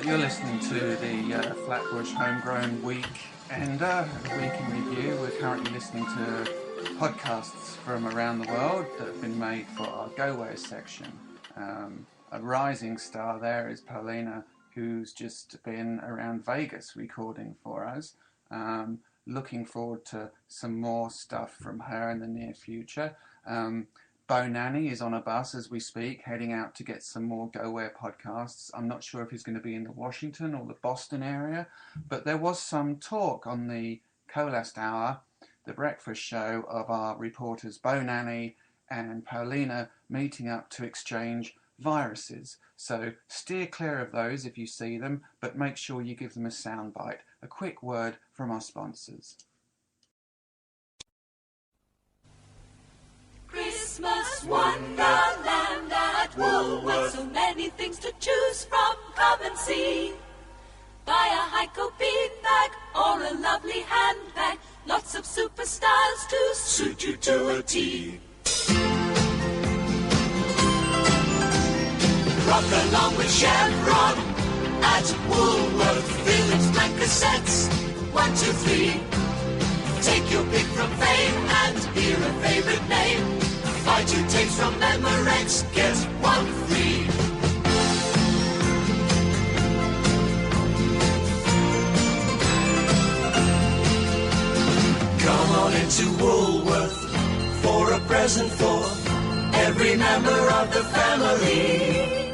You're listening to the Flatbush Homegrown Weak Ender, a week in review. We're currently listening to podcasts from around the world that have been made for our Go Where section. A rising star there is Paulina, who's just been around Vegas recording for us. Looking forward to some more stuff from her in the near future. Bo Nanny is on a bus as we speak, heading out to get some more Go Where podcasts. I'm not sure if he's going to be in the Washington or the Boston area, but there was some talk on the last hour, the breakfast show, of our reporters Bo Nanny and Paulina meeting up to exchange viruses. So steer clear of those if you see them, but make sure you give them a soundbite. A quick word from our sponsors. Christmas Wonderland at Woolworths. So many things to choose from. Come and see. Buy a Heiko beanbag or a lovely handbag. Lots of superstars to suit you to a T. Rock along with Chevron at Woolworths. Philips blank cassettes. 1, 2, 3. Take your pick from fame and hear a favorite name. Buy 2 tapes from Memorex, get 1 free. Come on into Woolworth for a present for every member of the family.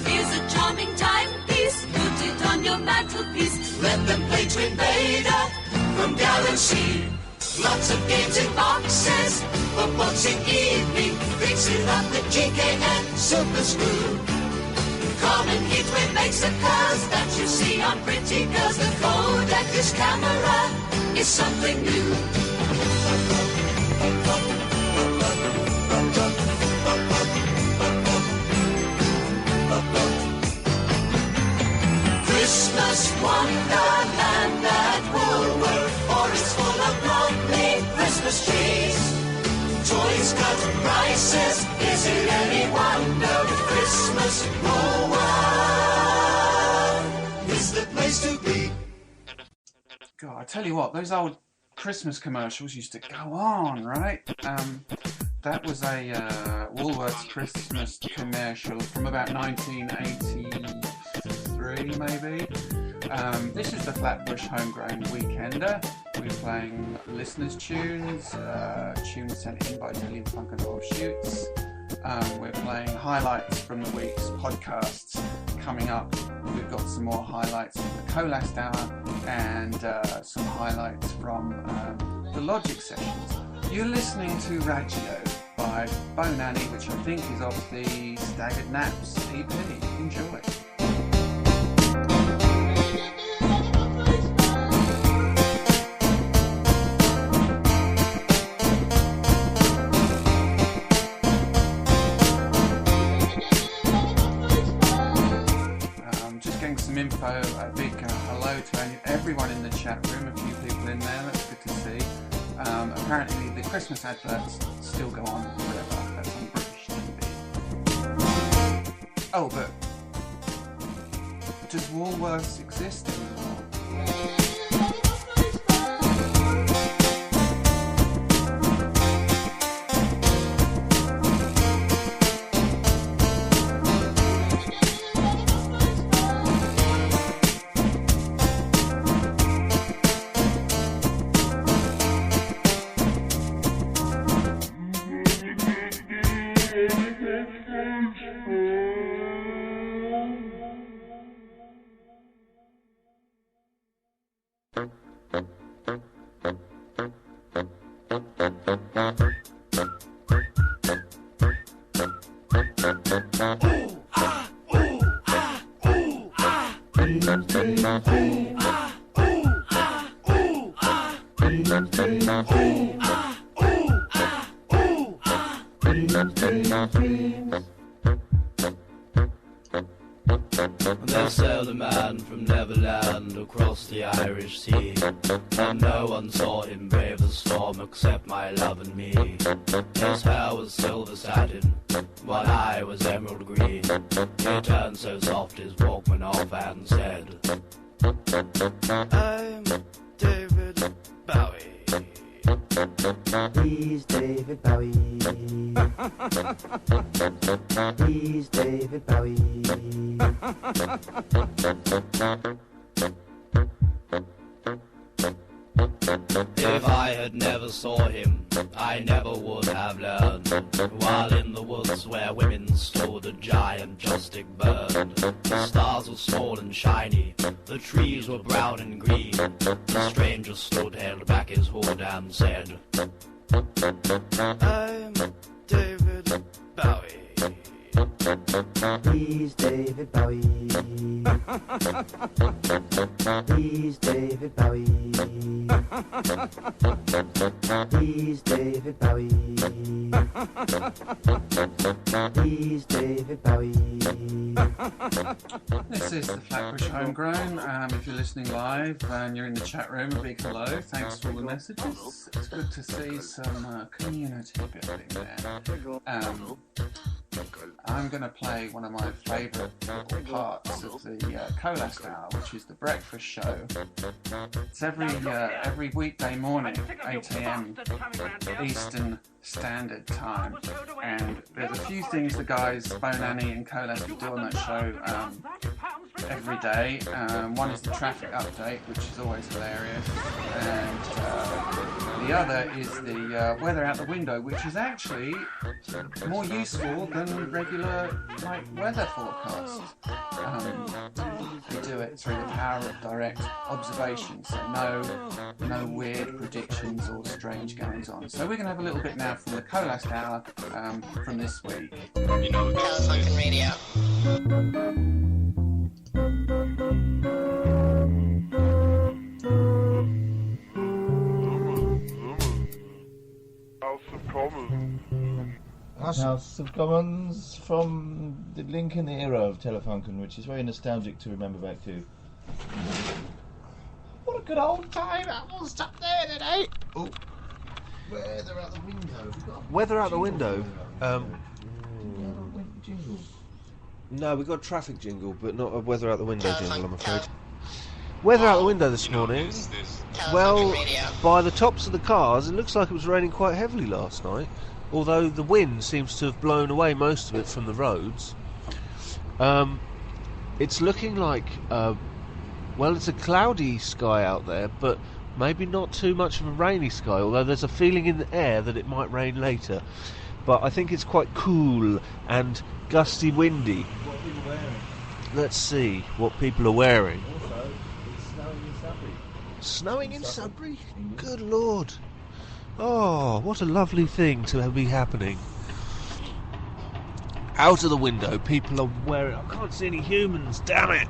Here's a charming timepiece, put it on your mantelpiece. Let them play Twin Vader from Galaxy. Lots of games in boxes for boxing evening. Fix it up with GKN Super Screw. Common heat wave makes the curves that you see on pretty girls. The Kodak, this camera is something new. Christmas Wonderland at Woolworth. Forest full of lovely Christmas trees. Toys cut prices. Is it any wonder with Christmas Woolworth is the place to be? God, I tell you what, those old Christmas commercials used to go on, right? That was a Woolworths Christmas commercial from about 1983, maybe. This is the Flatbush Homegrown Weak Ender. We're playing listeners' tunes, tunes sent in by Dillian Funk and Offshoots. We're playing highlights from the week's podcasts. Coming up, we've got some more highlights from the last hour and some highlights from the Logic sessions. You're listening to Radio by Bo Nanny, which I think is off the Staggered Naps EP. Enjoy. Some info, a big hello to everyone in the chat room, a few people in there, that's good to see. Apparently the Christmas adverts still go on forever, that's on British TV. Oh, but does Woolworths exist anymore? They sailed a man from Neverland across the Irish Sea, and no one saw him brave the storm except my love and me. His hair was silver satin, while I was emerald green. He turned so soft his walk went off and said, I'm David Bowie. He's David Bowie. He's David Bowie. If I had never saw him, I never would have learned. While in the woods where women stood, a giant joystick burned. The stars were small and shiny, the trees were brown and green. The stranger stood, held back his hood and said, I'm David Bowie. He's David Bowie. He's David Bowie. He's David Bowie. He's David Bowie. This is the Flatbush Homegrown. If you're listening live and you're in the chat room, a big hello. Thanks for all the messages. It's good to see some community building there. I'm going to play one of my favourite little parts of the Colast Hour, which is the breakfast show. It's every weekday morning, 8 a.m. Eastern Standard Time, and there's a few things the guys, Bone Annie and Colast, do on that show every day. One is the traffic update, which is always hilarious, and the other is the weather out the window, which is actually more useful than regular weather forecasts. They do it through the power of direct observation, so no weird predictions or strange goings on. So we're going to have a little bit now from the Colast Hour from this week. Telefunken Radio. House of Commons from the Lincoln era of Telefunken, which is very nostalgic to remember back to. What a good old time that was up there today! Oh, weather out the window. Weather out the window. Jingle. No, we've got a traffic jingle, but not a weather out the window jingle, I'm afraid. Weather out the window this morning. Well, by the tops of the cars, it looks like it was raining quite heavily last night. Although the wind seems to have blown away most of it from the roads. It's looking like, it's a cloudy sky out there, but maybe not too much of a rainy sky, although there's a feeling in the air that it might rain later. But I think it's quite cool and gusty windy. What are people wearing? Let's see what people are wearing. Also, it's snowing in Sudbury. Snowing in Sudbury? Good Lord. Oh, what a lovely thing to be happening. Out of the window, people are wearing... I can't see any humans, damn it!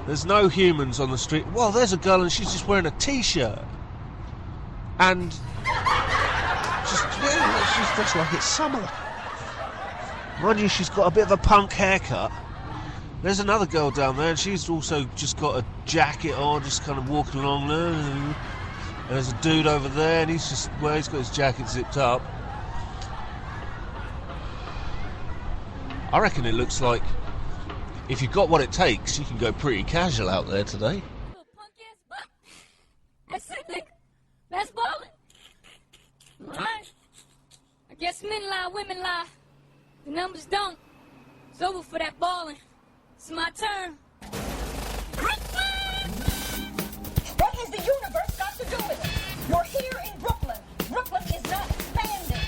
There's no humans on the street. Well, there's a girl and she's just wearing a t-shirt. And... she's dressed like it's summer. Mind you, she's got a bit of a punk haircut. There's another girl down there and she's also just got a jacket on, just kind of walking along there. There's a dude over there and he's got his jacket zipped up. I reckon it looks like if you've got what it takes, you can go pretty casual out there today. Little punk ass buck. That's it, nigga. That's ballin'. Alright. I guess men lie, women lie. The numbers don't. It's over for that ballin'. It's my turn. What has the universe got to do with it? You're here in Brooklyn. Brooklyn is not expanding.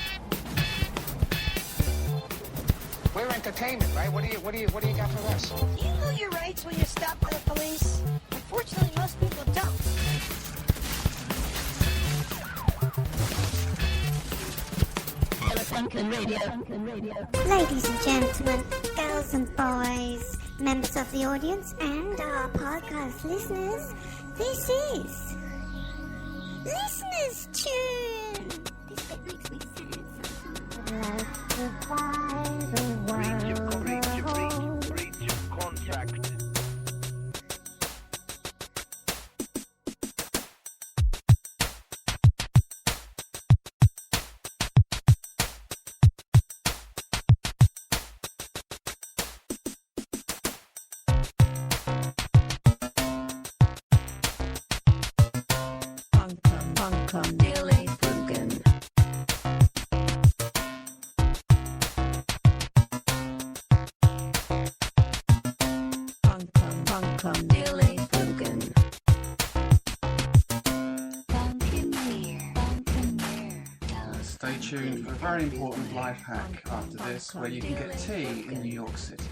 We're entertainment, right? What do you got for us? Do you know your rights when you're stopped by the police? Unfortunately, most people don't. Ladies and gentlemen, girls and boys, members of the audience, and our podcast listeners, this is Listener's Tune. This bit makes me sad. Let's defy the world. fact. Stay tuned for a very important life hack after this, where you can get tea in New York City.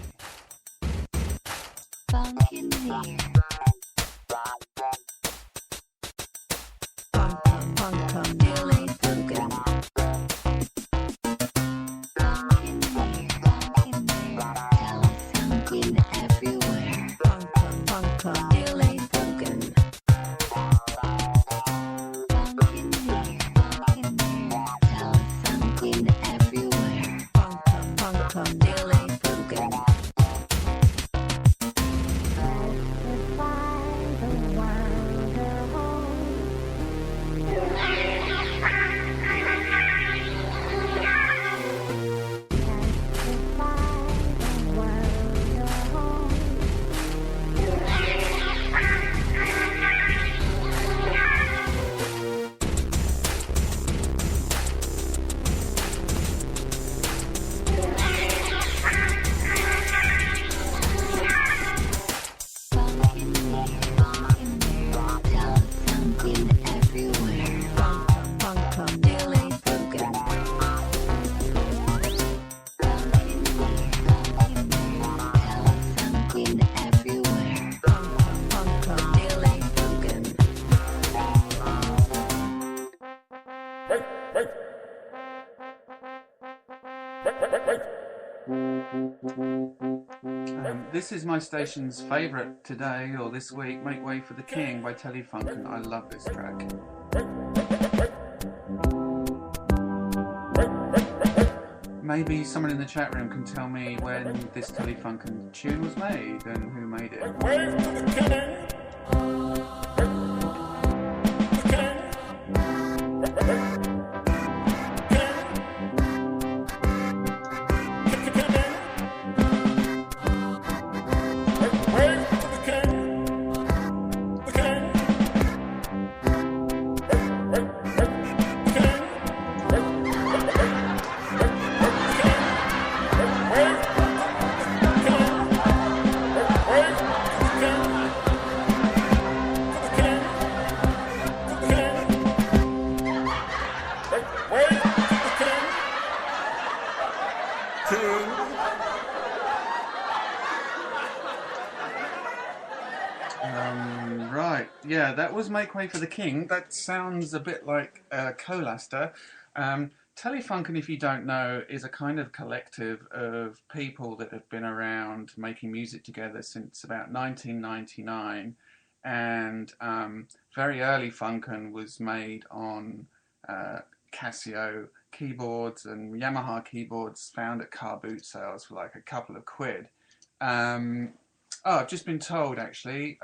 This is my station's favourite today or this week, Make Way for the King by Telefunken. I love this track. Maybe someone in the chat room can tell me when this Telefunken tune was made and who made it. Make way for the king. Right, yeah, that was Make Way for the King. That sounds a bit like Colaster. Telefunken, if you don't know, is a kind of collective of people that have been around making music together since about 1999. And very early Funken was made on Casio keyboards and Yamaha keyboards found at car boot sales for like a couple of quid. I've just been told, actually,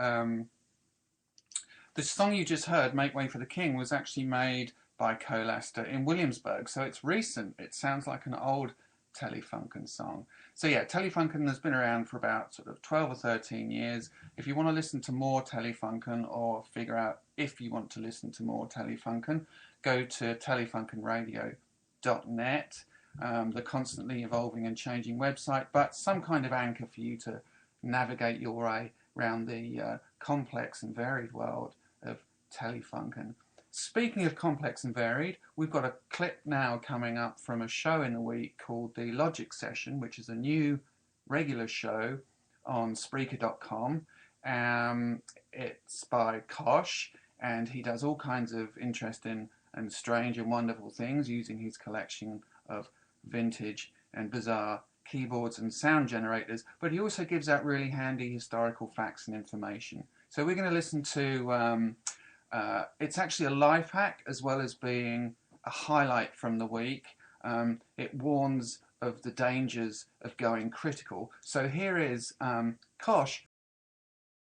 the song you just heard, Make Way for the King, was actually made by Colaster in Williamsburg, so it's recent. It sounds like an old Telefunken song. So yeah, Telefunken has been around for about sort of 12 or 13 years. If you want to listen to more Telefunken or figure out if you want to listen to more Telefunken, go to telefunkenradio.net, the constantly evolving and changing website, but some kind of anchor for you to navigate your way around the complex and varied world of Telefunken. Speaking of complex and varied, we've got a clip now coming up from a show in the week called The Logic Session, which is a new regular show on Spreaker.com. It's by Kosh, and he does all kinds of interesting and strange and wonderful things using his collection of vintage and bizarre keyboards and sound generators, but he also gives out really handy historical facts and information. So we're going to listen to, it's actually a life hack as well as being a highlight from the week. It warns of the dangers of going critical. So here is Kosh,